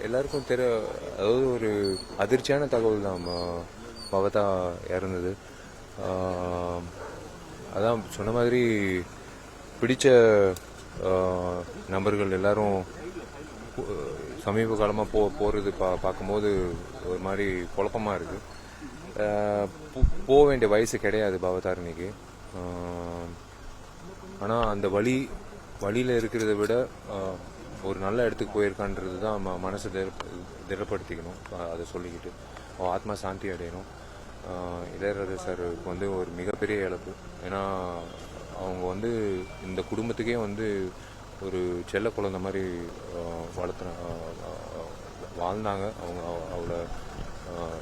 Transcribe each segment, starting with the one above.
எல்லாருக்கும் அதாவது ஒரு அதிர்ச்சியான தகவல் தான் பவதா இறந்தது. அதான் சொன்ன மாதிரி பிடிச்ச நபர்கள் எல்லாரும் சமீப காலமாக போகிறது பார்க்கும்போது ஒரு மாதிரி குழப்பமாக இருக்குது. போக வேண்டிய வயசு கிடையாது பவதாரணிக்கு. ஆனால் அந்த வழியில் இருக்கிறத விட ஒரு நல்ல இடத்துக்கு போயிருக்கான்றது தான் மனசை திடப்படுத்திக்கணும். அதை சொல்லிக்கிட்டு ஆத்மா சாந்தி அடையணும். இளையராஜா சாருக்கு வந்து ஒரு மிகப்பெரிய இழப்பு. ஏன்னா அவங்க இந்த குடும்பத்துக்கே ஒரு செல்ல குழந்தை மாதிரி வாழ்ந்தாங்க. அவளை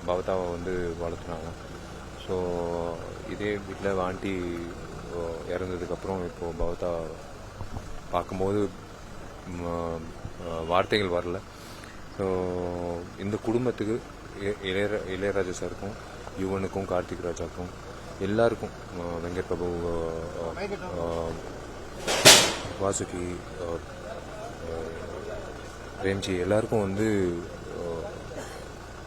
பவதாவை வளர்த்துனாங்க. ஸோ இதே வீட்டில் ஆண்டி இறந்ததுக்கப்புறம் இப்போது பவதா பார்க்கும்போது வார்த்தைகள் வரல. ஸோ இந்த குடும்பத்துக்கு இளையராஜா சாருக்கும், யுவனுக்கும், கார்த்திக் ராஜாக்கும், எல்லாருக்கும், வெங்கட் பிரபு, வாசுகி, பிரேம்ஜி, எல்லாருக்கும்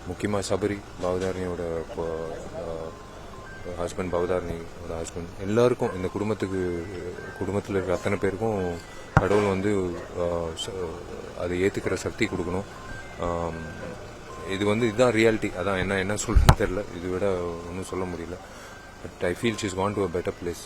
முக்கியமாக சபரி, பவதாரணியோட ஹஸ்பண்ட், பவதாரணியோட ஹஸ்பண்ட், எல்லாருக்கும், இந்த குடும்பத்தில் இருக்கிற அத்தனை பேருக்கும் கடவுள் அதை ஏற்றுக்கிற சக்தி கொடுக்கணும். இதுதான் ரியாலிட்டி. அதான் என்ன சொல்றதுன்னு தெரியல. இது விட ஒன்றும் சொல்ல முடியல. But I feel she's Khan to a better place.